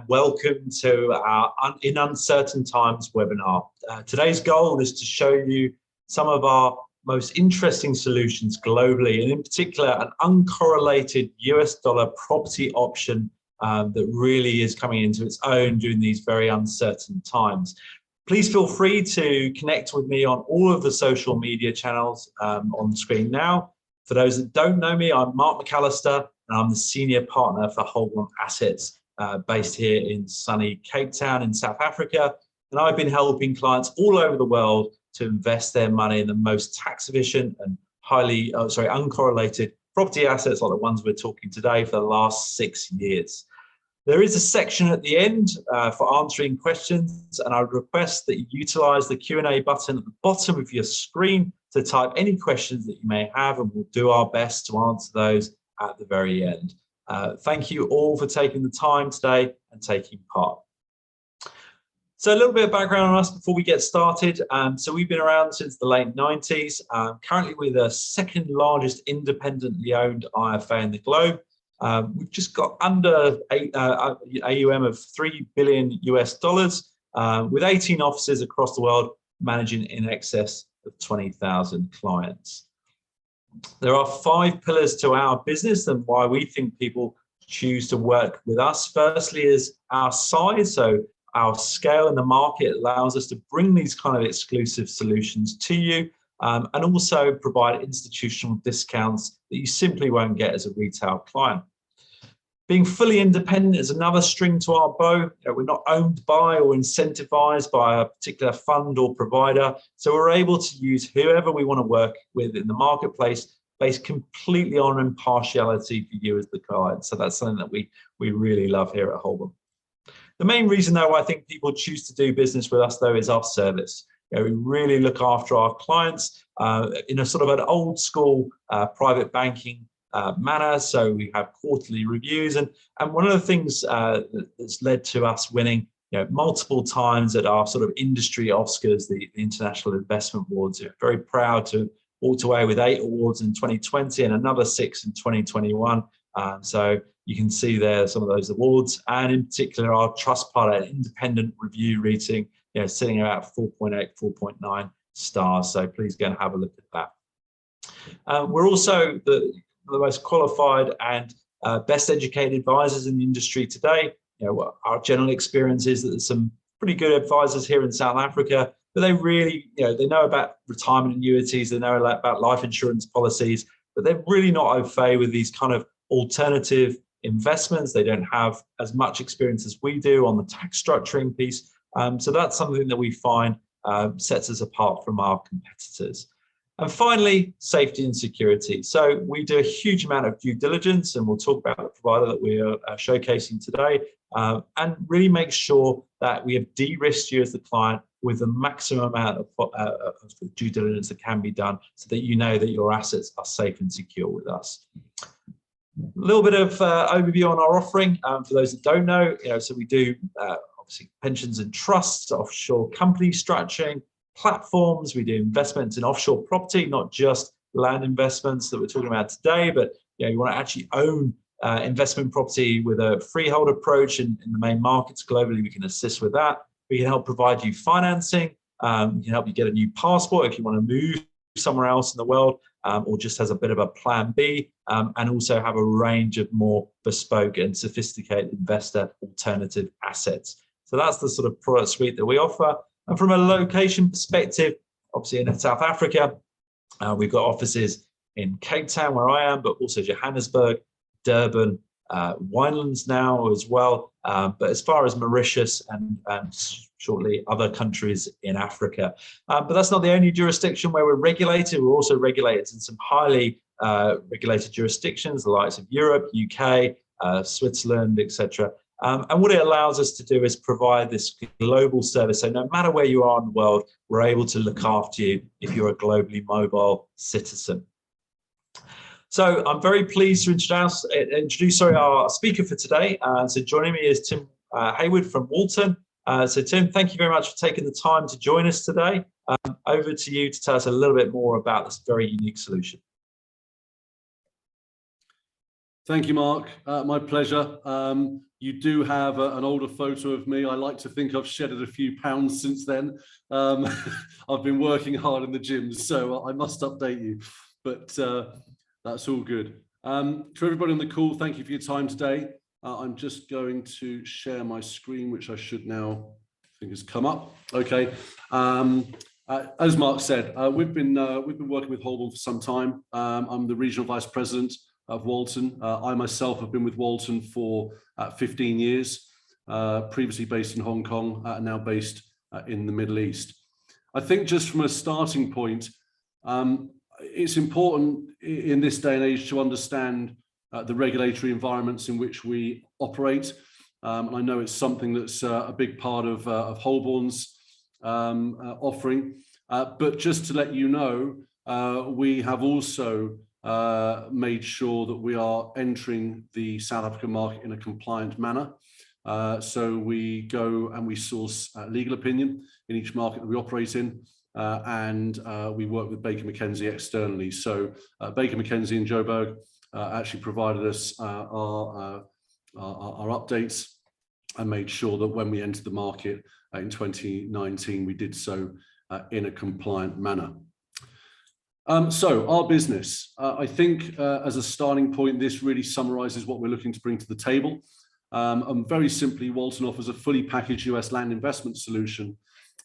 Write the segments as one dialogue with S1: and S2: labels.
S1: Welcome to our In Uncertain Times webinar. Today's goal is to show you some of our most interesting solutions globally, and in particular, an uncorrelated US dollar property option that really is coming into its own during these very uncertain times. Please feel free to connect with me on all of the social media channels on the screen now. For those that don't know me, I'm Mark McAllister, and I'm the Senior Partner for Homebuilder Assets based here in sunny Cape Town in South Africa. And I've been helping clients all over the world to invest their money in the most tax efficient and uncorrelated property assets like the ones we're talking today for the last 6 years. There is a section at the end for answering questions, and I would request that you utilize the Q&A button at the bottom of your screen to type any questions that you may have, and we'll do our best to answer those at the very end. Thank you all for taking the time today and taking part. So a little bit of background on us before we get started. So we've been around since the late 90s. Currently we're the second largest independently owned IFA in the globe. We've just got under AUM of $3 billion US, with 18 offices across the world, managing in excess of 20,000 clients. There are 5 pillars to our business and why we think people choose to work with us. Firstly is our size. So our scale in the market allows us to bring these kind of exclusive solutions to you, and also provide institutional discounts that you simply won't get as a retail client. Being fully independent is another string to our bow. We're not owned by or incentivized by a particular fund or provider. So we're able to use whoever we want to work with in the marketplace based completely on impartiality for you as the client. So that's something that we really love here at Homebuilder. The main reason, though, I think people choose to do business with us, though, is our service. We really look after our clients in a sort of an old school private banking manner. So we have quarterly reviews, and one of the things that's led to us winning multiple times at our sort of industry Oscars, the International Investment Awards. We're very proud to walk away with 8 awards in 2020 and another 6 in 2021. So you can see there some of those awards, and in particular our Trustpilot independent review rating, sitting about 4.8, 4.9 stars. So please go and have a look at that. We're also the most qualified and best educated advisors in the industry today. Our general experience is that there's some pretty good advisors here in South Africa, but they really, they know about retirement annuities, they know about life insurance policies, but they're really not au fait with these kind of alternative investments. They don't have as much experience as we do on the tax structuring piece. So that's something that we find sets us apart from our competitors. And finally, safety and security. So we do a huge amount of due diligence, and we'll talk about the provider that we are showcasing today, and really make sure that we have de-risked you as the client with the maximum amount of due diligence that can be done, so that you know that your assets are safe and secure with us. A little bit of overview on our offering for those that don't know. So we do obviously pensions and trusts, offshore company structuring, platforms. We do investments in offshore property, not just land investments that we're talking about today, but you want to actually own investment property with a freehold approach in the main markets globally. We can assist with that. We can help provide you financing. We can help you get a new passport if you want to move somewhere else in the world, or just as a bit of a plan B, and also have a range of more bespoke and sophisticated investor alternative assets. So that's the sort of product suite that we offer. And from a location perspective, obviously in South Africa, we've got offices in Cape Town, where I am, but also Johannesburg, Durban, Winelands now as well. But as far as Mauritius and shortly other countries in Africa. But that's not the only jurisdiction where we're regulated. We're also regulated in some highly regulated jurisdictions, the likes of Europe, UK, Switzerland, etc. And what it allows us to do is provide this global service. So no matter where you are in the world, we're able to look after you if you're a globally mobile citizen. So I'm very pleased to introduce our speaker for today. So joining me is Tim Haywood from Walton. So Tim, thank you very much for taking the time to join us today. Over to you to tell us a little bit more about this very unique solution.
S2: Thank you, Mark. My pleasure. You do have an older photo of me. I like to think I've shedded a few pounds since then. I've been working hard in the gym, so I must update you, but that's all good. To everybody on the call, thank you for your time today. I'm just going to share my screen, which I should now, I think has come up. Okay. As Mark said, we've been working with Holborn for some time. I'm the regional vice president of Walton. I myself have been with Walton for 15 years, previously based in Hong Kong, now based in the Middle East. I think just from a starting point, it's important in this day and age to understand the regulatory environments in which we operate. And I know it's something that's a big part of Holborn's offering. But just to let you know, we have also made sure that we are entering the South African market in a compliant manner. So we go and we source legal opinion in each market that we operate in. And we work with Baker McKenzie externally. So Baker McKenzie in Joburg actually provided us our updates and made sure that when we entered the market in 2019, we did so in a compliant manner. So our business, I think as a starting point, this really summarizes what we're looking to bring to the table. And very simply, Walton offers a fully packaged US land investment solution,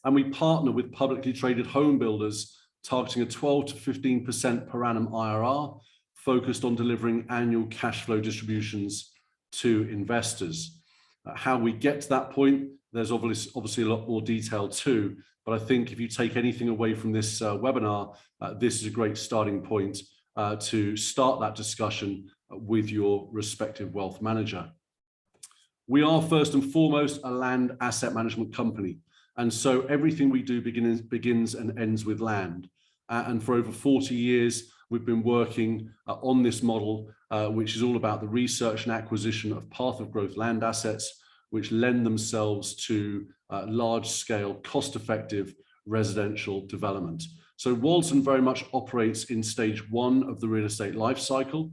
S2: and we partner with publicly traded home builders targeting a 12 to 15% per annum IRR, focused on delivering annual cash flow distributions to investors. How we get to that point, there's obviously a lot more detail too, but I think if you take anything away from this webinar, this is a great starting point to start that discussion with your respective wealth manager. We are first and foremost a land asset management company. And so everything we do begins and ends with land. And for over 40 years, we've been working on this model, which is all about the research and acquisition of path of growth land assets, which lend themselves to large-scale, cost-effective residential development. So Walton very much operates in stage one of the real estate life cycle.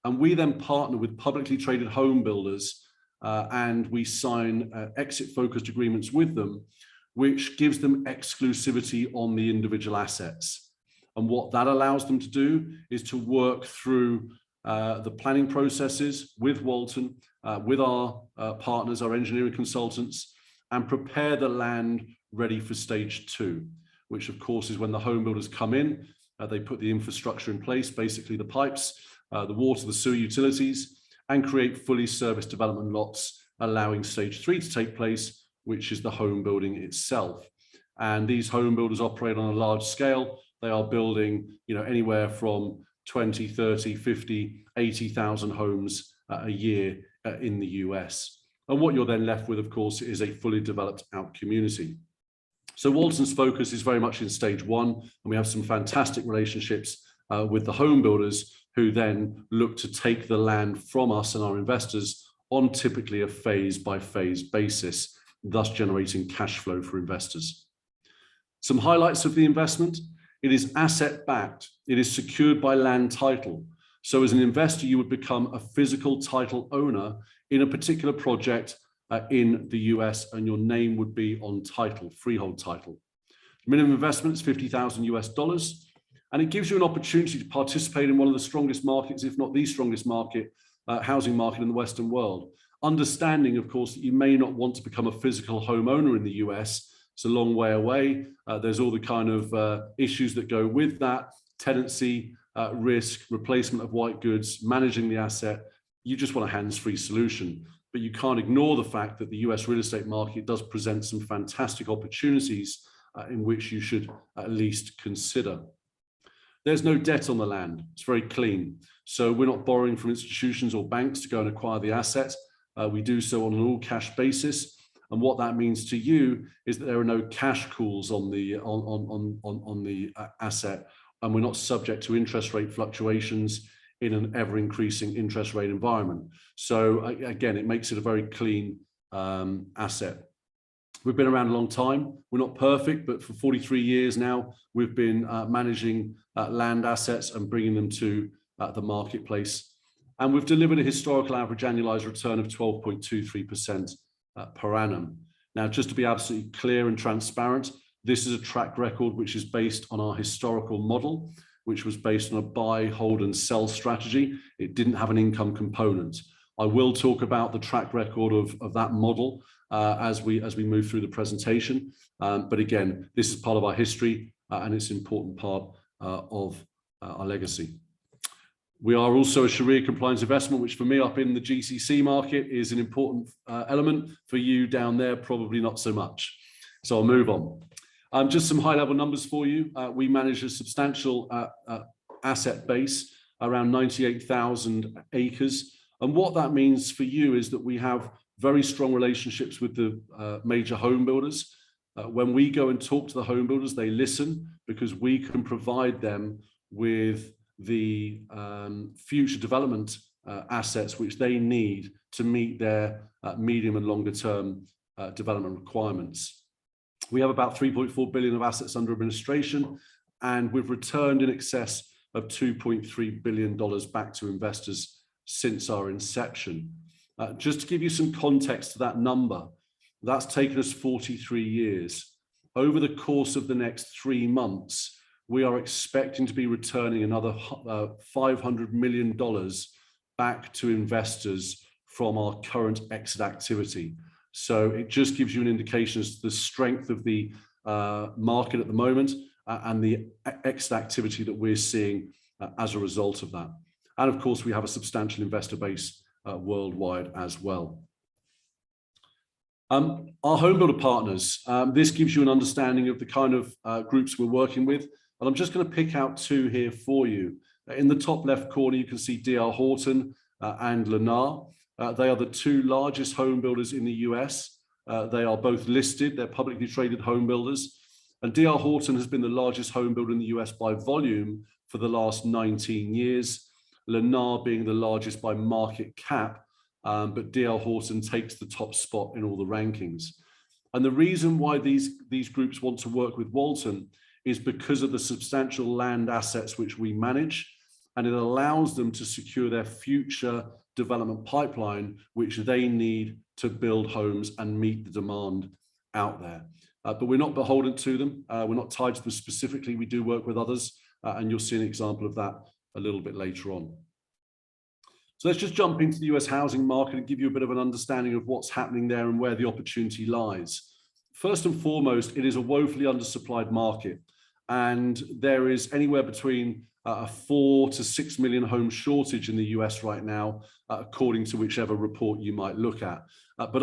S2: And we then partner with publicly traded home builders and we sign exit-focused agreements with them, which gives them exclusivity on the individual assets. And what that allows them to do is to work through the planning processes with Walton, with our partners, our engineering consultants, and prepare the land ready for stage two, which of course is when the home builders come in, they put the infrastructure in place, basically the pipes, the water, the sewer utilities, and create fully serviced development lots, allowing stage three to take place, which is the home building itself. And these home builders operate on a large scale. They are building, anywhere from 20, 30, 50, 80,000 homes a year in the US. And what you're then left with, of course, is a fully developed out community. So Walton's focus is very much in stage one, and we have some fantastic relationships with the home builders who then look to take the land from us and our investors on typically a phase by phase basis, thus generating cash flow for investors. Some highlights of the investment: it is asset backed, it is secured by land title. So as an investor, you would become a physical title owner in a particular project in the US, and your name would be on title, freehold title. Minimum investment is $50,000, and it gives you an opportunity to participate in one of the strongest markets, if not the strongest market, housing market in the Western world. Understanding, of course, that you may not want to become a physical homeowner in the US. It's a long way away. There's all the kind of issues that go with that: tenancy, risk, replacement of white goods, managing the asset. You just want a hands-free solution. But you can't ignore the fact that the US real estate market does present some fantastic opportunities in which you should at least consider. There's no debt on the land. It's very clean. So we're not borrowing from institutions or banks to go and acquire the asset. We do so on an all-cash basis. And what that means to you is that there are no cash calls on the asset, and we're not subject to interest rate fluctuations in an ever-increasing interest rate environment. So again, it makes it a very clean asset. We've been around a long time. We're not perfect, but for 43 years now, we've been managing land assets and bringing them to the marketplace. And we've delivered a historical average annualized return of 12.23% per annum. Now, just to be absolutely clear and transparent, this is a track record which is based on our historical model, which was based on a buy, hold, and sell strategy. It didn't have an income component. I will talk about the track record of that model as we move through the presentation. But again, this is part of our history and it's an important part of our legacy. We are also a Sharia compliance investment, which for me up in the GCC market is an important element. For you down there, probably not so much. So I'll move on. Just some high level numbers for you. We manage a substantial asset base, around 98,000 acres. And what that means for you is that we have very strong relationships with the major home builders. When we go and talk to the home builders, they listen because we can provide them with the future development assets which they need to meet their medium and longer term development requirements. We have about 3.4 billion of assets under administration, and we've returned in excess of $2.3 billion back to investors since our inception. Just to give you some context to that number, that's taken us 43 years. Over the course of the next 3 months, we are expecting to be returning another $500 million back to investors from our current exit activity. So it just gives you an indication as to the strength of the market at the moment and the exit activity that we're seeing as a result of that. And of course, we have a substantial investor base worldwide as well. Our Homebuilder Partners, this gives you an understanding of the kind of groups we're working with. And I'm just going to pick out 2 here for you. In the top left corner, you can see D.R. Horton and Lennar. They are the 2 largest home builders in the US. They are both listed. They're publicly traded home builders. And D.R. Horton has been the largest home builder in the US by volume for the last 19 years. Lennar being the largest by market cap, but D.R. Horton takes the top spot in all the rankings. And the reason why these groups want to work with Walton is because of the substantial land assets which we manage, and it allows them to secure their future development pipeline, which they need to build homes and meet the demand out there. But we're not beholden to them. We're not tied to them specifically. We do work with others, and you'll see an example of that a little bit later on. So let's just jump into the US housing market and give you a bit of an understanding of what's happening there and where the opportunity lies. First and foremost, it is a woefully undersupplied market, and there is anywhere between a 4 to 6 million home shortage in the US right now, according to whichever report you might look at. But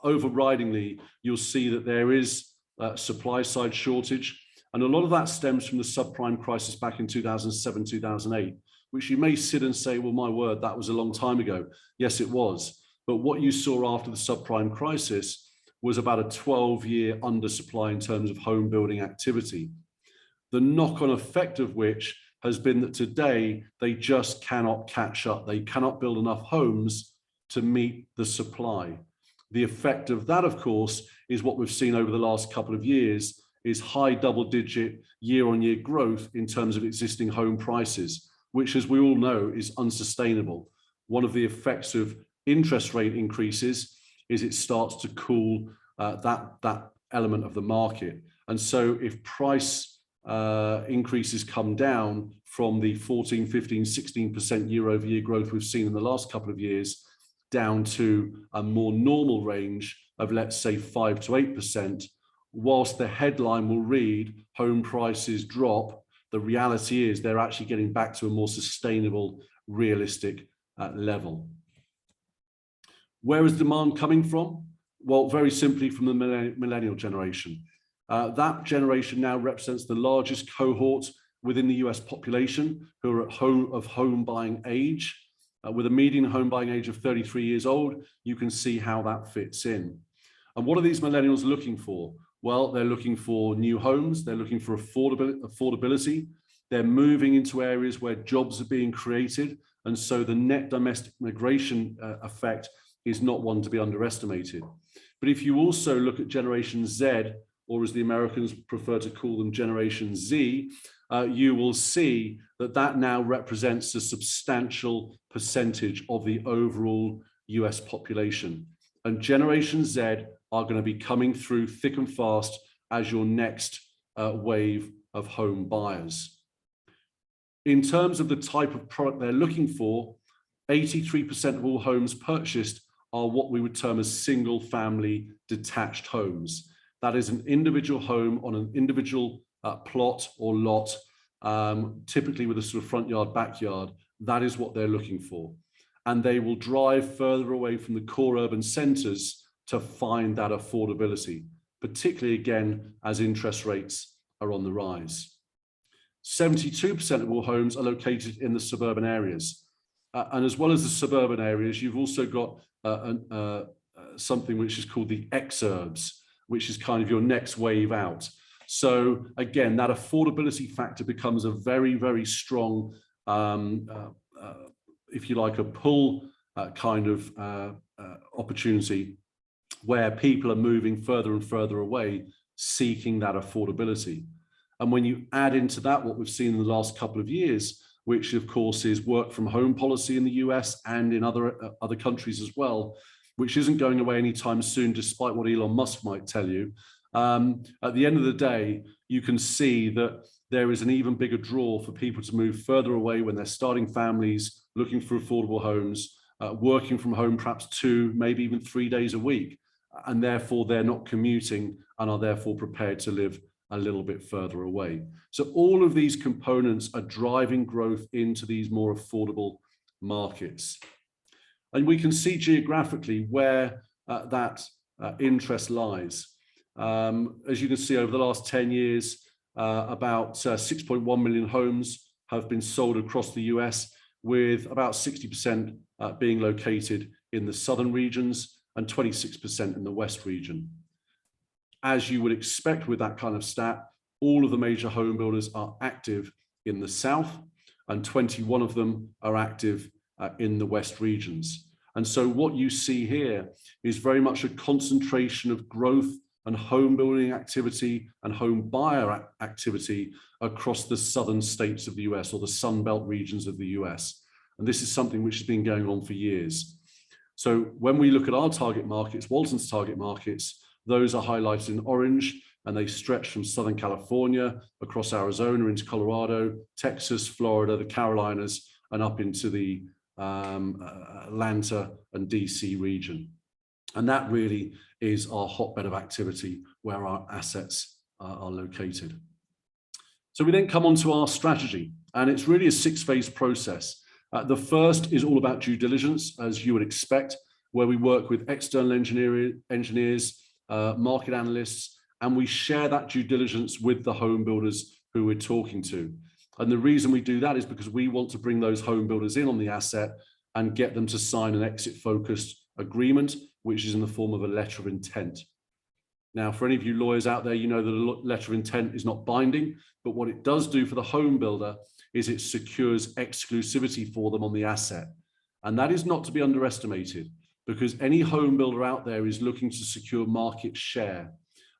S2: overridingly, you'll see that there is a supply side shortage, and a lot of that stems from the subprime crisis back in 2007, 2008, which you may sit and say, well, my word, that was a long time ago. Yes, it was. But what you saw after the subprime crisis was about a 12-year undersupply in terms of home building activity. The knock-on effect of which has been that today they just cannot catch up. They cannot build enough homes to meet the supply. The effect of that, of course, is what we've seen over the last couple of years is high double-digit year-on-year growth in terms of existing home prices, which, as we all know, is unsustainable. One of the effects of interest rate increases is it starts to cool that element of the market. And so if price increases come down from the 14, 15, 16% year-over-year growth we've seen in the last couple of years down to a more normal range of, let's say, 5 to 8%, whilst the headline will read home prices drop, the reality is they're actually getting back to a more sustainable, realistic level. Where is demand coming from? Well, very simply from the millennial generation. That generation now represents the largest cohort within the US population who are of home buying age. With a median home buying age of 33 years old, you can see how that fits in. And what are these millennials looking for? Well, they're looking for new homes. They're looking for affordability. They're moving into areas where jobs are being created. And so the net domestic migration effect is not one to be underestimated. But if you also look at Generation Z or as the Americans prefer to call them, Generation Z, you will see that that now represents a substantial percentage of the overall US population. And Generation Z are going to be coming through thick and fast as your next wave of home buyers. In terms of the type of product they're looking for, 83% of all homes purchased are what we would term as single family detached homes. That is an individual home on an individual plot or lot, typically with a sort of front yard, backyard. That is what they're looking for. And they will drive further away from the core urban centres to find that affordability, particularly again, as interest rates are on the rise. 72% of all homes are located in the suburban areas. And as well as the suburban areas, you've also got something which is called the exurbs, which is kind of your next wave out. So again, that affordability factor becomes a very, very strong, if you like, a pull kind of opportunity where people are moving further and further away, seeking that affordability. And when you add into that what we've seen in the last couple of years, which of course is work from home policy in the US and in other countries as well, which isn't going away anytime soon, despite what Elon Musk might tell you. At the end of the day, you can see that there is an even bigger draw for people to move further away when they're starting families, looking for affordable homes, working from home perhaps 2, maybe even 3 days a week, and therefore they're not commuting and are therefore prepared to live a little bit further away. So all of these components are driving growth into these more affordable markets. And we can see geographically where that interest lies. As you can see, over the last 10 years, about 6.1 million homes have been sold across the US, with about 60% being located in the southern regions and 26% in the west region. As you would expect with that kind of stat, all of the major home builders are active in the south, and 21 of them are active in the west regions. And so what you see here is very much a concentration of growth and home building activity and home buyer activity across the southern states of the US, or the Sun Belt regions of the US. And this is something which has been going on for years. So when we look at our target markets, Walton's target markets, those are highlighted in orange, and they stretch from Southern California, across Arizona into Colorado, Texas, Florida, the Carolinas, and up into the Atlanta and DC region. And that really is our hotbed of activity where our assets are located. So we then come on to our strategy, and it's really a 6-phase process. The first is all about due diligence, as you would expect, where we work with external engineers, market analysts, and we share that due diligence with the home builders who we're talking to. And the reason we do that is because we want to bring those home builders in on the asset and get them to sign an exit-focused agreement, which is in the form of a letter of intent. Now, for any of you lawyers out there, you know that a letter of intent is not binding, but what it does do for the home builder is it secures exclusivity for them on the asset. And that is not to be underestimated, because any home builder out there is looking to secure market share.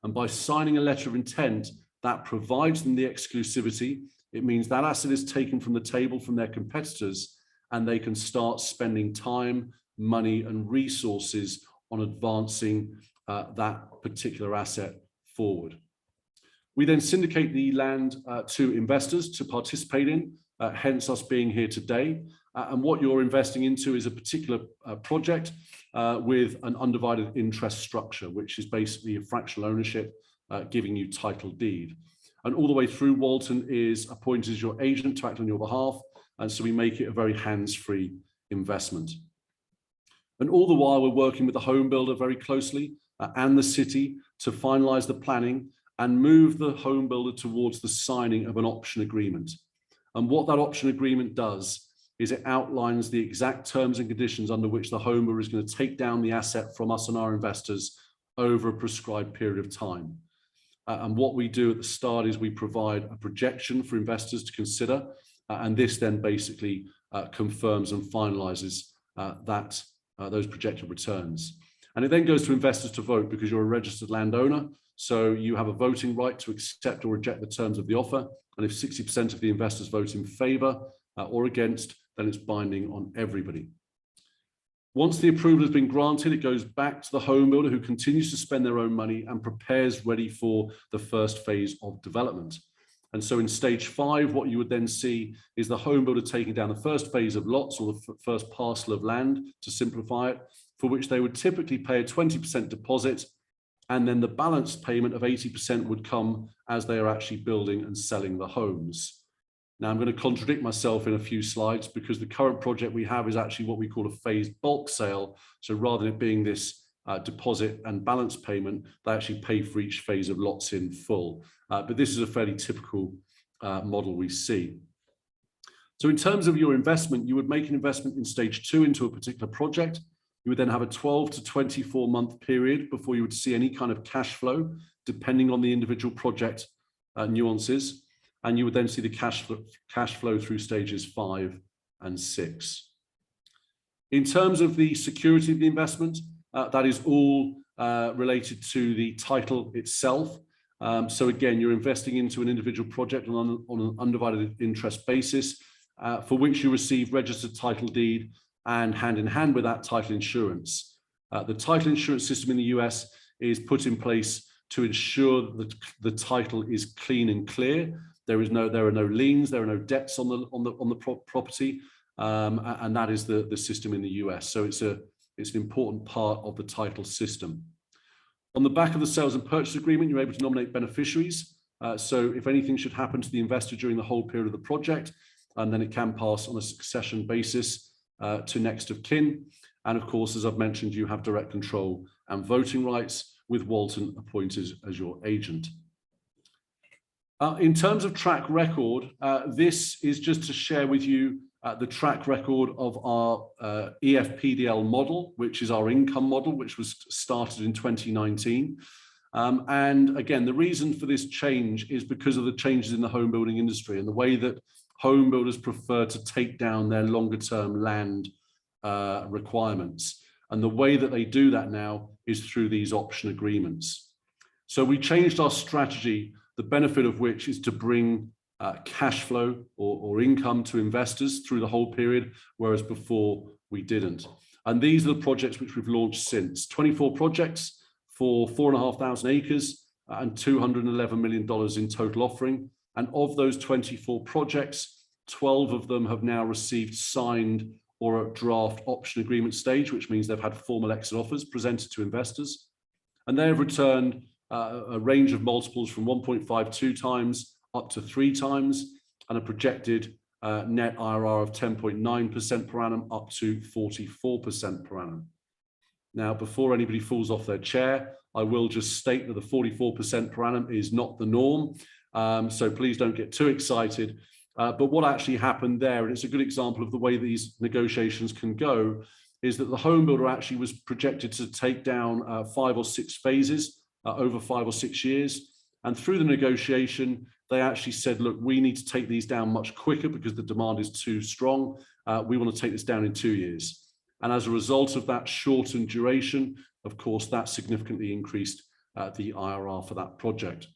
S2: And by signing a letter of intent, that provides them the exclusivity. It means that asset is taken from the table from their competitors, and they can start spending time, money, and resources on advancing that particular asset forward. We then syndicate the land to investors to participate in, hence us being here today. And what you're investing into is a particular project with an undivided interest structure, which is basically a fractional ownership, giving you title deed. And all the way through, Walton is appointed as your agent to act on your behalf. And so we make it a very hands-free investment. And all the while, we're working with the home builder very closely and the city to finalize the planning and move the home builder towards the signing of an option agreement. And what that option agreement does is it outlines the exact terms and conditions under which the home builder is going to take down the asset from us and our investors over a prescribed period of time. And what we do at the start is we provide a projection for investors to consider, and this then basically confirms and finalizes those projected returns. And it then goes to investors to vote because you're a registered landowner. So you have a voting right to accept or reject the terms of the offer. And if 60% of the investors vote in favor or against, then it's binding on everybody. Once the approval has been granted, it goes back to the home builder, who continues to spend their own money and prepares ready for the first phase of development. And so in stage 5, what you would then see is the home builder taking down the first phase of lots, or the first parcel of land, to simplify it, for which they would typically pay a 20% deposit, and then the balance payment of 80% would come as they are actually building and selling the homes. Now, I'm going to contradict myself in a few slides, because the current project we have is actually what we call a phased bulk sale. So rather than it being this deposit and balance payment, they actually pay for each phase of lots in full. But this is a fairly typical model we see. So in terms of your investment, you would make an investment in stage 2 into a particular project. You would then have a 12 to 24 month period before you would see any kind of cash flow, depending on the individual project nuances. And you would then see the cash flow through stages 5 and 6. In terms of the security of the investment, that is all related to the title itself. So again, you're investing into an individual project on an undivided interest basis, for which you receive registered title deed and hand in hand with that, title insurance. The title insurance system in the US is put in place to ensure that the title is clean and clear. There are no liens, there are no debts on the property, and that is the system in the US. So it's an important part of the title system. On the back of the sales and purchase agreement, you're able to nominate beneficiaries. So if anything should happen to the investor during the whole period of the project, and then it can pass on a succession basis to next of kin. And of course, as I've mentioned, you have direct control and voting rights, with Walton appointed as your agent. In terms of track record, this is just to share with you the track record of our EFPDL model, which is our income model, which was started in 2019. And again, the reason for this change is because of the changes in the home building industry and the way that home builders prefer to take down their longer term land requirements. And the way that they do that now is through these option agreements. So we changed our strategy, the benefit of which is to bring cash flow or income to investors through the whole period, whereas before we didn't. And these are the projects which we've launched since. 24 projects for 4,500 acres and $211 million in total offering. And of those 24 projects, 12 of them have now received signed or a draft option agreement stage, which means they've had formal exit offers presented to investors. And they have returned a range of multiples from 1.52 times up to 3 times, and a projected net IRR of 10.9% per annum up to 44% per annum. Now, before anybody falls off their chair, I will just state that the 44% per annum is not the norm. So please don't get too excited. But what actually happened there, and it's a good example of the way these negotiations can go, is that the home builder actually was projected to take down 5 or 6 phases over 5 or 6 years. And through the negotiation, they actually said, look, we need to take these down much quicker because the demand is too strong. We want to take this down in 2 years. And as a result of that shortened duration, of course, that significantly increased the IRR for that project.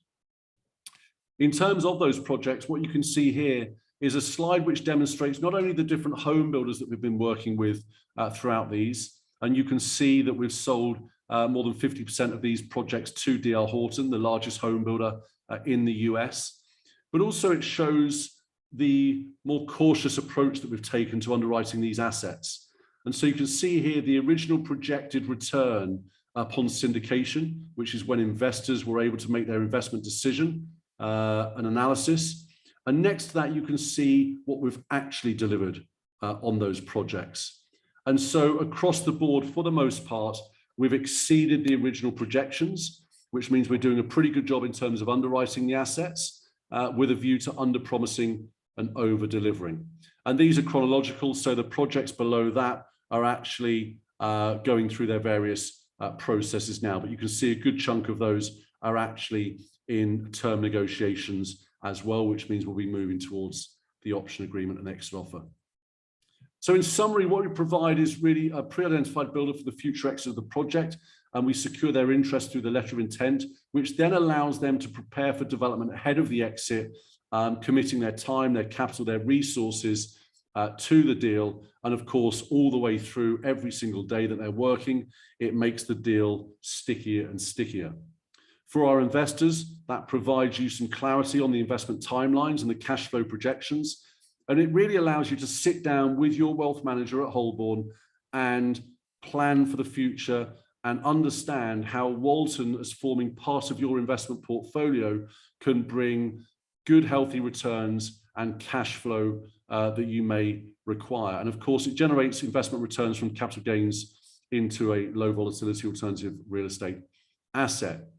S2: In terms of those projects, what you can see here is a slide which demonstrates not only the different home builders that we've been working with throughout these, and you can see that we've sold more than 50% of these projects to D.R. Horton, the largest home builder in the US, but also it shows the more cautious approach that we've taken to underwriting these assets. And so you can see here the original projected return upon syndication, which is when investors were able to make their investment decision, an analysis. And next to that, you can see what we've actually delivered on those projects. And so across the board, for the most part, we've exceeded the original projections, which means we're doing a pretty good job in terms of underwriting the assets with a view to under-promising and over-delivering. And these are chronological, so the projects below that are actually going through their various processes now, but you can see a good chunk of those are actually in term negotiations as well, which means we'll be moving towards the option agreement and exit offer. So in summary, what we provide is really a pre-identified builder for the future exit of the project, and we secure their interest through the letter of intent, which then allows them to prepare for development ahead of the exit, committing their time, their capital, their resources to the deal. And of course, all the way through every single day that they're working, it makes the deal stickier and stickier. For our investors, that provides you some clarity on the investment timelines and the cash flow projections. And it really allows you to sit down with your wealth manager at Holborn and plan for the future and understand how Walton, as forming part of your investment portfolio, can bring good, healthy returns and cash flow that you may require. And of course, it generates investment returns from capital gains into a low volatility alternative real estate asset.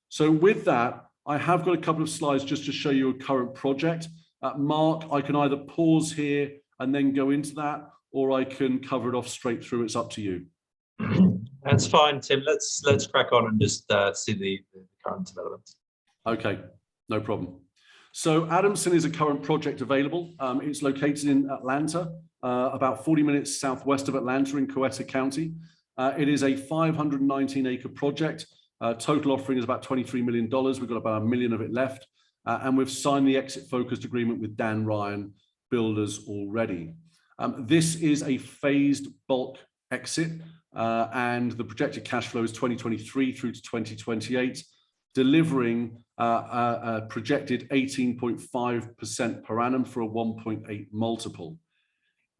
S2: So with that, I have got a couple of slides just to show you a current project. Mark, I can either pause here and then go into that, or I can cover it off straight through. It's up to you.
S1: That's fine, Tim. Let's crack on and just see the current developments.
S2: Okay, no problem. So Adamson is a current project available. It's located in Atlanta, about 40 minutes southwest of Atlanta in Coweta County. It is a 519-acre project. Total offering is about $23 million. We've got about $1 million of it left. And we've signed the exit-focused agreement with Dan Ryan Builders already. This is a phased bulk exit, and the projected cash flow is 2023 through to 2028, delivering a projected 18.5% per annum for a 1.8 multiple.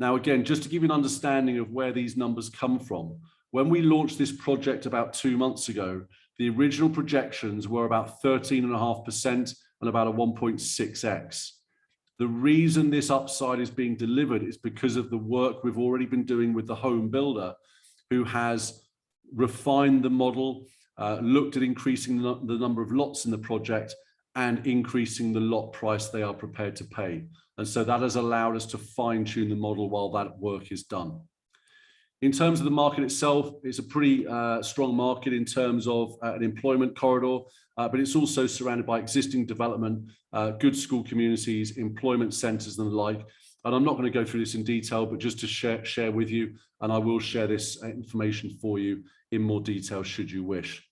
S2: Now, again, just to give you an understanding of where these numbers come from, when we launched this project about 2 months ago, the original projections were about 13.5% and about a 1.6x. The reason this upside is being delivered is because of the work we've already been doing with the home builder, who has refined the model, looked at increasing the number of lots in the project and increasing the lot price they are prepared to pay. And so that has allowed us to fine tune the model while that work is done. In terms of the market itself, it's a pretty strong market in terms of an employment corridor, but it's also surrounded by existing development, good school communities, employment centres and the like. And I'm not going to go through this in detail, but just to share with you, and I will share this information for you in more detail should you wish.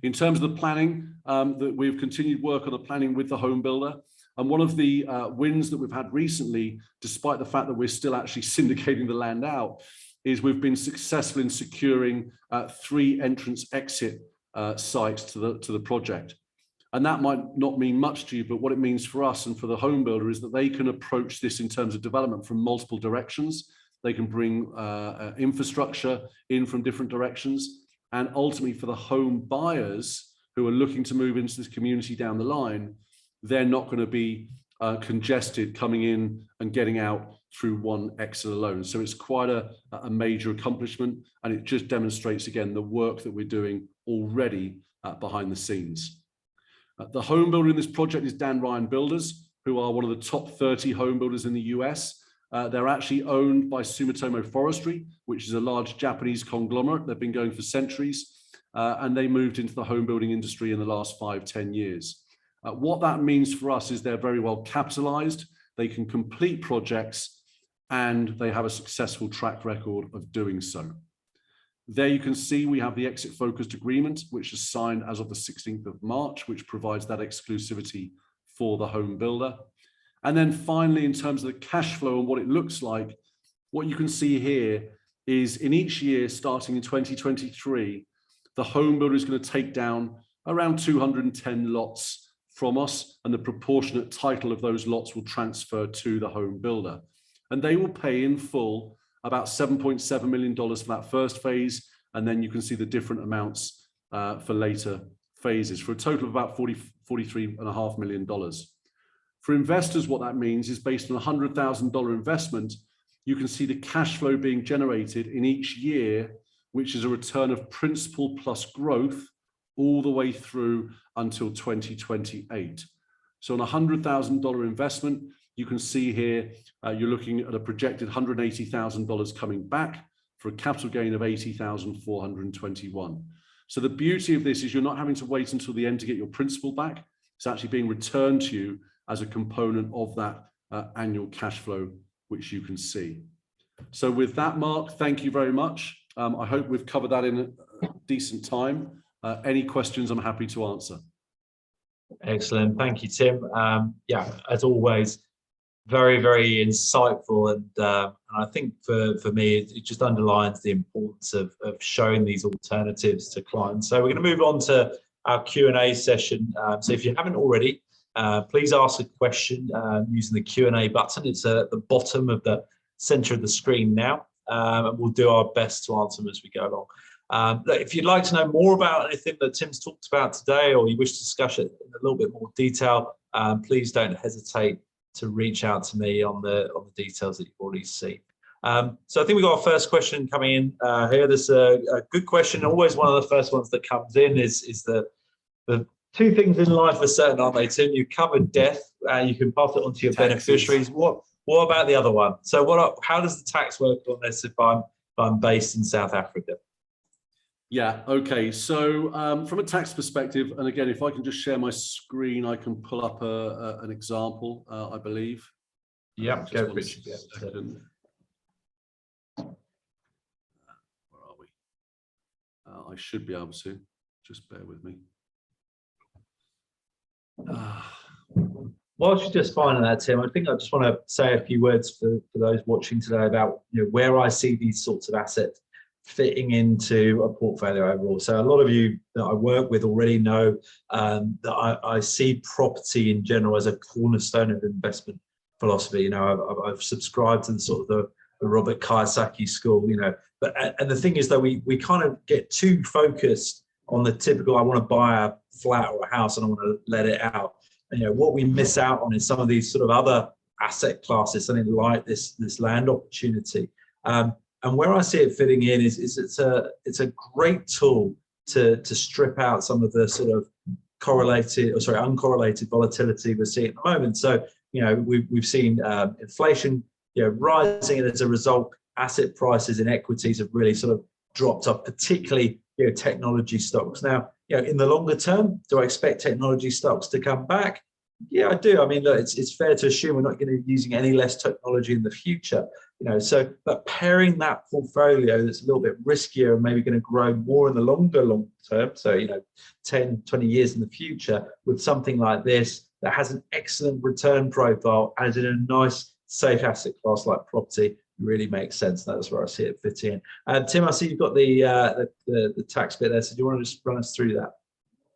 S2: In terms of the planning, that we've continued work on the planning with the home builder. And one of the wins that we've had recently, despite the fact that we're still actually syndicating the land out, is we've been successful in securing 3 entrance exit sites to the project. And that might not mean much to you, but what it means for us and for the home builder is that they can approach this in terms of development from multiple directions. They can bring infrastructure in from different directions. And ultimately for the home buyers who are looking to move into this community down the line, they're not going to be congested coming in and getting out through one exit alone. So it's quite a major accomplishment, and it just demonstrates again the work that we're doing already behind the scenes. The home builder in this project is Dan Ryan Builders, who are one of the top 30 home builders in the US. They're actually owned by Sumitomo Forestry, which is a large Japanese conglomerate. They've been going for centuries, and they moved into the home building industry in the last 5-10 years. What that means for us is they're very well capitalized, they can complete projects, and they have a successful track record of doing so. There you can see we have the exit focused agreement, which is signed as of the 16th of March, which provides that exclusivity for the home builder. And then finally, in terms of the cash flow and what it looks like, what you can see here is in each year, starting in 2023, the home builder is going to take down around 210 lots from us, and the proportionate title of those lots will transfer to the home builder. And they will pay in full about $7.7 million for that first phase, and then you can see the different amounts for later phases, for a total of about $43.5 million. For investors, what that means is based on a $100,000 investment, you can see the cash flow being generated in each year, which is a return of principal plus growth all the way through until 2028. So on a $100,000 investment, you can see here, you're looking at a projected $180,000 coming back for a capital gain of $80,421. So the beauty of this is you're not having to wait until the end to get your principal back. It's actually being returned to you as a component of that annual cash flow, which you can see. So with that, Mark, thank you very much. I hope we've covered that in a decent time. Any questions, I'm happy to answer.
S1: Excellent. Thank you, Tim. Yeah, as always, very, very insightful. And I think for me, it just underlines the importance of showing these alternatives to clients. So we're going to move on to our Q&A session. So if you haven't already, please ask a question using the Q&A button. It's at the bottom of the center of the screen now. And we'll do our best to answer them as we go along. If you'd like to know more about anything that Tim's talked about today, or you wish to discuss it in a little bit more detail, please don't hesitate to reach out to me on the details that you've already seen. So I think we've got our first question coming in here. There's a good question. Always one of the first ones that comes in is the two things in life are certain, aren't they, Tim? You covered death, you can pass it on to your beneficiaries. What about the other one? So how does the tax work on this if I'm based in South Africa?
S2: Yeah, okay. So from a tax perspective, and again, if I can just share my screen, I can pull up an example, I believe.
S1: Yep, go for it.
S2: Where are we? I should be able to. Just bear with me.
S1: Whilst you're just finding that, Tim, I think I just want to say a few words for those watching today about where I see these sorts of assets fitting into a portfolio overall. So a lot of you that I work with already know that I see property in general as a cornerstone of investment philosophy. I've subscribed to the sort of the Robert Kiyosaki school. And the thing is that we kind of get too focused on the typical, I want to buy a flat or a house and I want to let it out. And what we miss out on is some of these sort of other asset classes, something like this land opportunity. And where I see it fitting in is it's a great tool to strip out some of the sort of uncorrelated volatility we're seeing at the moment. So we've seen inflation rising, and as a result, asset prices in equities have really sort of dropped off, particularly technology stocks. Now, in the longer term, do I expect technology stocks to come back? Yeah, I do. I mean, look, it's fair to assume we're not going to be using any less technology in the future. But pairing that portfolio that's a little bit riskier and maybe going to grow more in the long term, so 10, 20 years in the future, with something like this that has an excellent return profile and is in a nice, safe asset class like property, really makes sense. That's where I see it fit in. Tim, I see you've got the tax bit there. So do you want to just run us through that?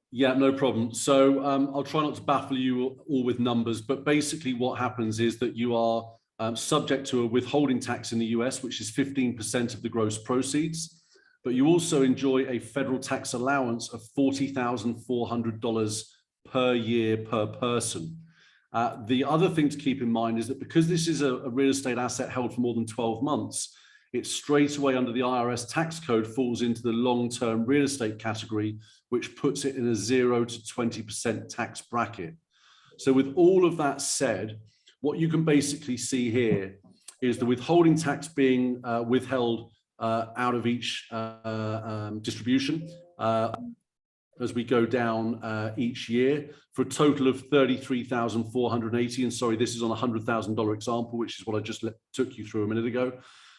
S2: Yeah, no problem. So I'll try not to baffle you all with numbers, but basically what happens is that you are subject to a withholding tax in the US, which is 15% of the gross proceeds, but you also enjoy a federal tax allowance of $40,400 per year per person. The other thing to keep in mind is that because this is a real estate asset held for more than 12 months, it straight away under the IRS tax code falls into the long-term real estate category, which puts it in a 0 to 20% tax bracket. So with all of that said, what you can basically see here is the withholding tax being withheld out of each distribution as we go down each year for a total of $33,480. And sorry, this is on a $100,000 example, which is what I just took you through a minute ago.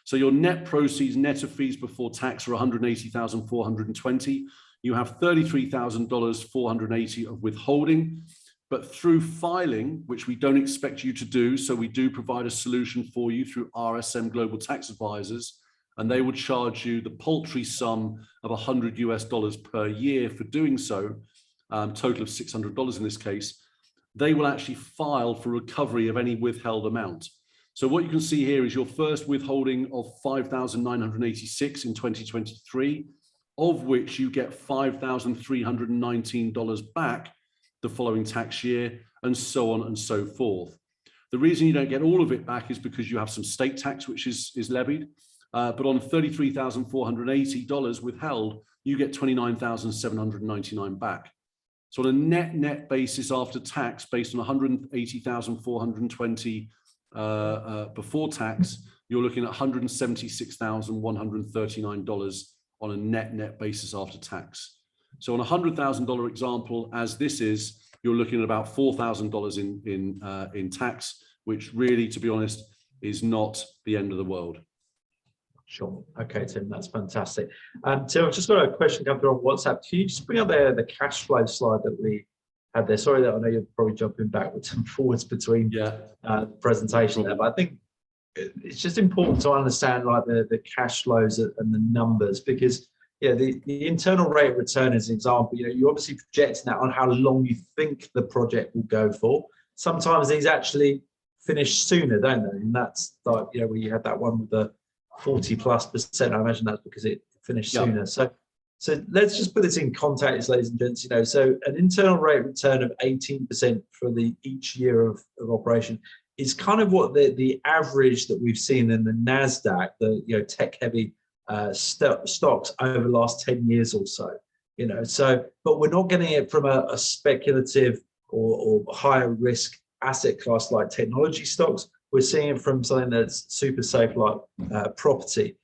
S2: So your net proceeds, net of fees before tax, are $180,420. You have $33,480 of withholding, but through filing, which we don't expect you to do, so we do provide a solution for you through RSM Global Tax Advisors, and they would charge you the paltry sum of $100 per year for doing so, total of $600 in this case. They will actually file for recovery of any withheld amount. So what you can see here is your first withholding of $5,986 in 2023, of which you get $5,319 back the following tax year, and so on and so forth. The reason you don't get all of it back is because you have some state tax, which is levied. But on $33,480 withheld, you get $29,799 back. So on a net basis after tax, based on $180,420 before tax, you're looking at $176,139 on a net basis after tax. So on a $100,000 example, as this is, you're looking at about $4,000 in tax, which really, to be honest, is not the end of the world.
S1: Sure. Okay, Tim, that's fantastic. Tim, I've just got a question come through on WhatsApp. Can you just bring up the cash flow slide that we had there? Sorry that I know you're probably jumping backwards and forwards between the presentation there, but I think it's just important to understand like the cash flows and the numbers, because the internal rate of return is an example. You obviously projecting that on how long you think the project will go for. Sometimes these actually finish sooner, don't they? And that's like, where you had that one with the 40+%. I imagine that's because it finished sooner. So let's just put this in context, ladies and gents. So an internal rate of return of 18% for each year of operation is kind of what the average that we've seen in the NASDAQ, the tech heavy stocks over the last 10 years or so. But we're not getting it from a speculative or higher risk asset class like technology stocks. We're seeing it from something that's super safe like property.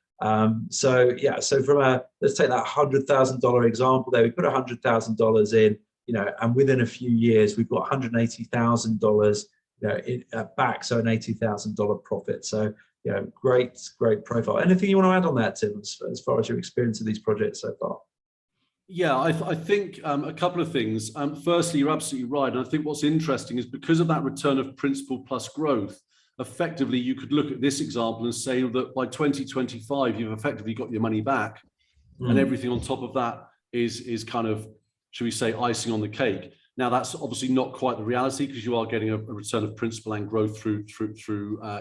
S1: So from let's take that $100,000 example there. We put $100,000 in, and within a few years we've got $180,000 back, so an $80,000 profit. So great profile. Anything you want to add on that, Tim, as far as your experience of these projects so far?
S2: Yeah, I think a couple of things. Firstly, you're absolutely right. And I think what's interesting is because of that return of principal plus growth, effectively, you could look at this example and say that by 2025, you've effectively got your money back, and everything on top of that is kind of, should we say, icing on the cake. Now, that's obviously not quite the reality, because you are getting a return of principal and growth through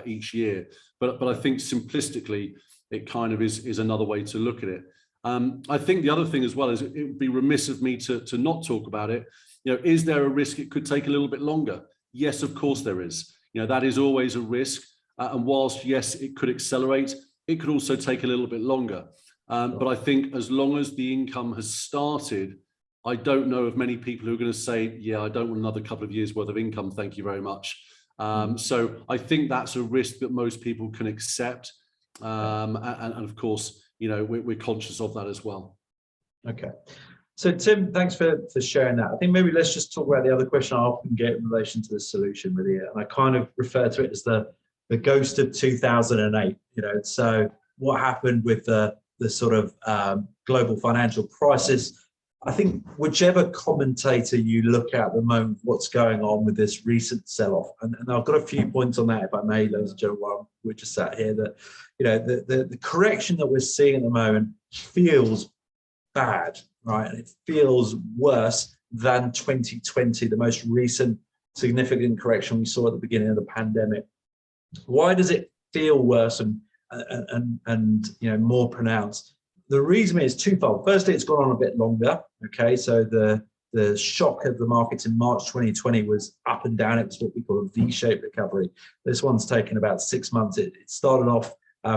S2: each year. But I think simplistically, it kind of is another way to look at it. I think the other thing as well is it would be remiss of me to not talk about it. Is there a risk it could take a little bit longer? Yes, of course there is. That is always a risk. And whilst, yes, it could accelerate, it could also take a little bit longer. But I think as long as the income has started, I don't know of many people who are going to say, yeah, I don't want another couple of years worth of income, thank you very much. So I think that's a risk that most people can accept. And of course, we're conscious of that as well. Okay.
S1: So Tim, thanks for sharing that. I think maybe let's just talk about the other question I often get in relation to the solution with you. And I kind of refer to it as the ghost of 2008. So what happened with the sort of global financial crisis? I think whichever commentator you look at the moment, what's going on with this recent sell-off, and I've got a few points on that, if I may, ladies and gentlemen, while we're just sat here, that the correction that we're seeing at the moment feels bad, right? And it feels worse than 2020, the most recent significant correction we saw at the beginning of the pandemic. Why does it feel worse and more pronounced? The reason is twofold. Firstly, it's gone on a bit longer. Okay, so the shock of the markets in March 2020 was up and down. It was what we call a V-shaped recovery. This one's taken about 6 months. It started off,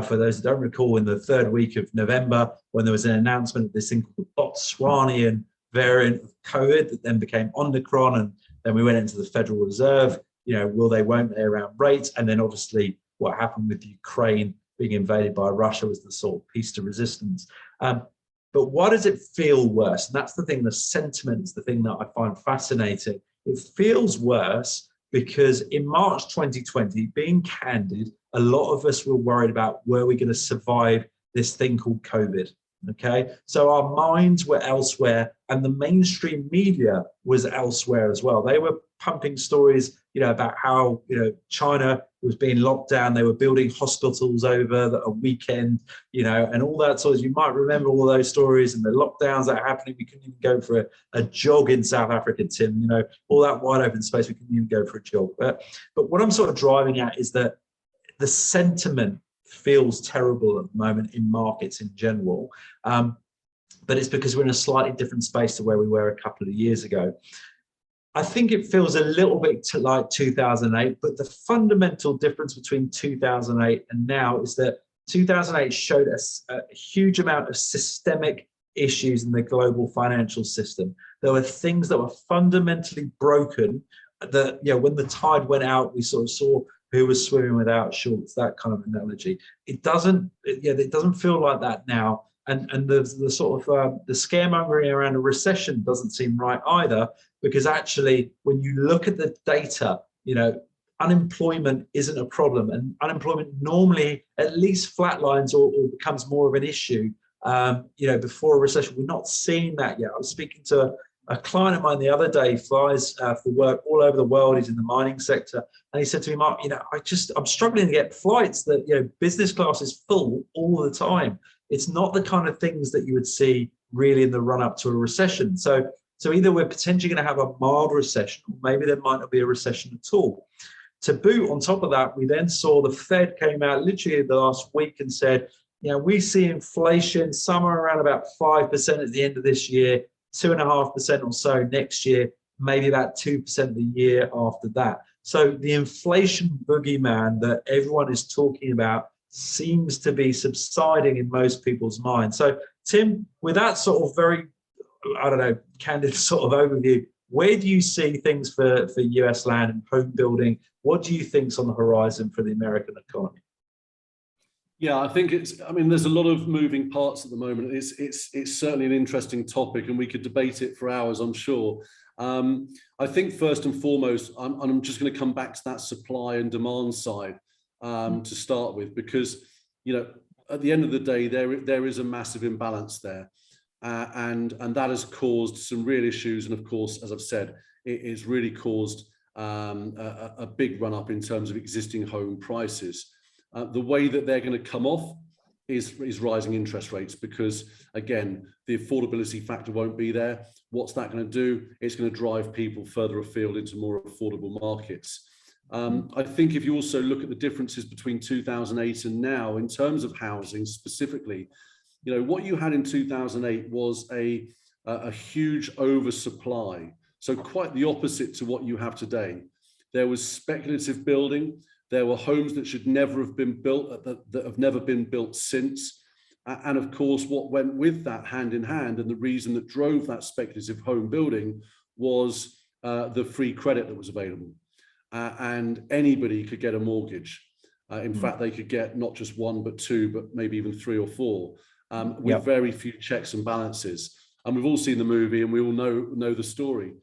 S1: for those who don't recall, in the third week of November, when there was an announcement of this thing called the Botswanian variant of COVID that then became Omicron, and then we went into the Federal Reserve. Will they, won't they, around rates, and then obviously what happened with Ukraine being invaded by Russia was the sort of peace to resistance. But why does it feel worse? And that's the thing, the sentiment is the thing that I find fascinating. It feels worse because in March 2020, being candid, a lot of us were worried about, were we going to survive this thing called COVID? Okay, so our minds were elsewhere, and the mainstream media was elsewhere as well. They were pumping stories, about how China was being locked down. They were building hospitals over a weekend, and all that sort of. You might remember all those stories and the lockdowns that are happening. We couldn't even go for a jog in South Africa, Tim. All that wide open space. We couldn't even go for a jog. But what I'm sort of driving at is that the sentiment feels terrible at the moment in markets in general, but it's because we're in a slightly different space to where we were a couple of years ago. I think it feels a little bit like 2008, but the fundamental difference between 2008 and now is that 2008 showed us a huge amount of systemic issues in the global financial system. There were things that were fundamentally broken that, when the tide went out, we sort of saw who was swimming without shorts, that kind of analogy. It doesn't feel like that now. And the sort of the scaremongering around a recession doesn't seem right either, because actually, when you look at the data, unemployment isn't a problem, and unemployment normally at least flatlines or becomes more of an issue. Before a recession, we're not seeing that yet. I was speaking to a client of mine the other day, flies for work all over the world. He's in the mining sector, and he said to me, "Mark, I'm struggling to get flights. That business class is full all the time. It's not the kind of things that you would see really in the run up to a recession. So either we're potentially going to have a mild recession, or maybe there might not be a recession at all." To boot, on top of that, we then saw the Fed came out literally the last week and said, we see inflation somewhere around about 5% at the end of this year, 2.5% or so next year, maybe about 2% the year after that. So the inflation boogeyman that everyone is talking about seems to be subsiding in most people's minds. So Tim, with that sort of very, candid sort of overview, where do you see things for US land and home building? What do you think's on the horizon for the American economy?
S2: Yeah, I think there's a lot of moving parts at the moment. It's certainly an interesting topic, and we could debate it for hours, I'm sure. I think first and foremost, I'm just going to come back to that supply and demand side to start with, because, at the end of the day, there is a massive imbalance there. And that has caused some real issues. And of course, as I've said, it has really caused a big run up in terms of existing home prices. The way that they're going to come off is rising interest rates, because again, the affordability factor won't be there. What's that going to do? It's going to drive people further afield into more affordable markets. I think if you also look at the differences between 2008 and now in terms of housing specifically, what you had in 2008 was a huge oversupply. So quite the opposite to what you have today. There was speculative building. There were homes that should never have been built, that have never been built since. And of course, what went with that hand in hand, and the reason that drove that speculative home building, was the free credit that was available. And anybody could get a mortgage. In fact, they could get not just one, but two, but maybe even three or four. With very few checks and balances. And we've all seen the movie and we all know the story.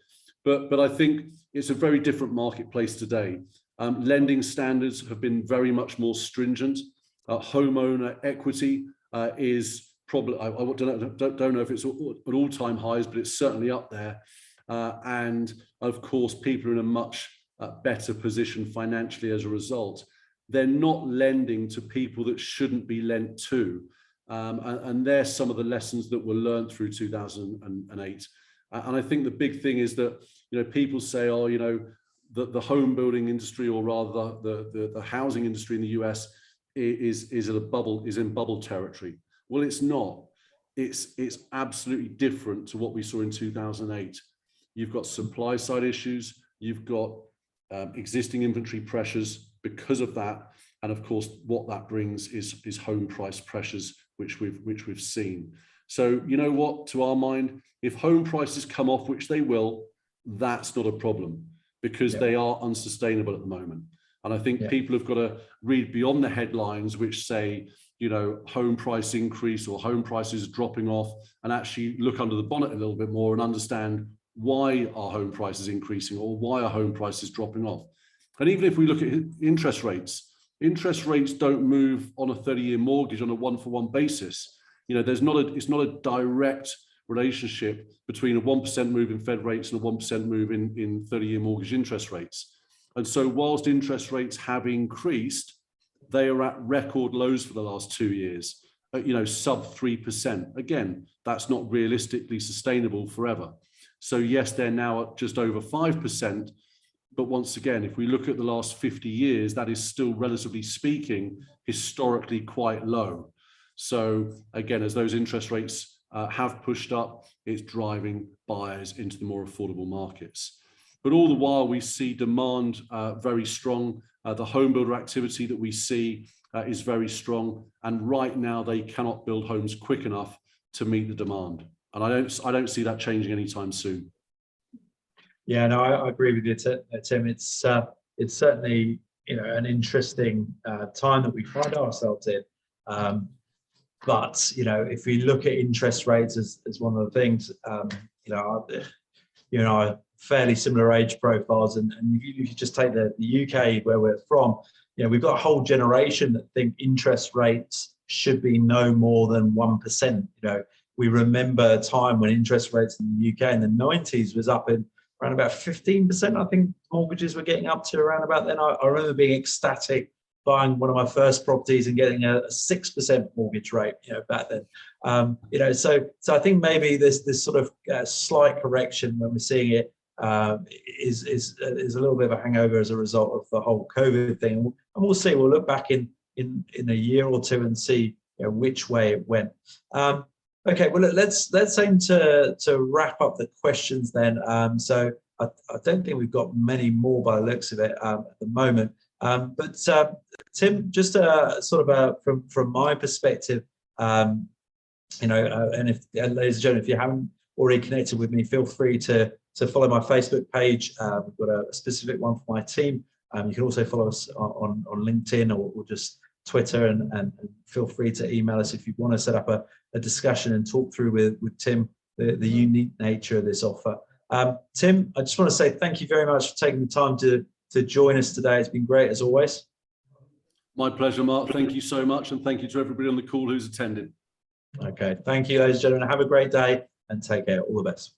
S2: But I think it's a very different marketplace today. Lending standards have been very much more stringent. Homeowner equity is probably, I don't know if it's at all-time highs, but it's certainly up there. And of course, people are in a much better position financially as a result. They're not lending to people that shouldn't be lent to. And there's some of the lessons that were learned through 2008. And I think the big thing is that, people say, the home building industry, or rather the housing industry in the US is in bubble territory. Well, it's not. It's absolutely different to what we saw in 2008. You've got supply side issues. You've got existing inventory pressures because of that. And of course, what that brings is home price pressures, which we've seen. So you know what, to our mind, if home prices come off, which they will, that's not a problem, because they are unsustainable at the moment. And I think people have got to read beyond the headlines, which say, home price increase or home prices dropping off, and actually look under the bonnet a little bit more and understand why are home prices increasing or why are home prices dropping off. And even if we look at interest rates don't move on a 30-year mortgage on a one-for-one basis. It's not a direct relationship between a 1% move in Fed rates and a 1% move in 30-year mortgage interest rates. And so whilst interest rates have increased, they are at record lows for the last 2 years, sub 3%. Again, that's not realistically sustainable forever. So yes, they're now at just over 5%. But once again, if we look at the last 50 years, that is still, relatively speaking, historically quite low. So again, as those interest rates have pushed up, it's driving buyers into the more affordable markets. But all the while, we see demand very strong. The home builder activity that we see is very strong. And right now, they cannot build homes quick enough to meet the demand. And I don't see that changing anytime soon.
S1: Yeah, no, I agree with you, Tim. It's certainly an interesting time that we find ourselves in. But if we look at interest rates as one of the things, fairly similar age profiles. And if you just take the UK where we're from, we've got a whole generation that think interest rates should be no more than 1%. We remember a time when interest rates in the UK in the 90s was up in around about 15%. I think mortgages were getting up to around about then. I remember being ecstatic buying one of my first properties and getting a 6% mortgage rate, back then. So I think maybe this sort of slight correction when we're seeing it is a little bit of a hangover as a result of the whole COVID thing. And we'll see. We'll look back in a year or two and see which way it went. Okay, well, let's aim to wrap up the questions then. So I don't think we've got many more by the looks of it at the moment. But Tim, just sort of from my perspective, and if ladies and gentlemen, if you haven't already connected with me, feel free to follow my Facebook page. We've got a specific one for my team. You can also follow us on LinkedIn or just Twitter, and feel free to email us if you want to set up a discussion and talk through with Tim the unique nature of this offer. Tim, I just want to say thank you very much for taking the time to join us today. It's been great as always.
S2: My pleasure, Mark. Thank you so much, and thank you to everybody on the call who's attended.
S1: Okay, thank you, ladies and gentlemen. Have a great day and take care. All the best.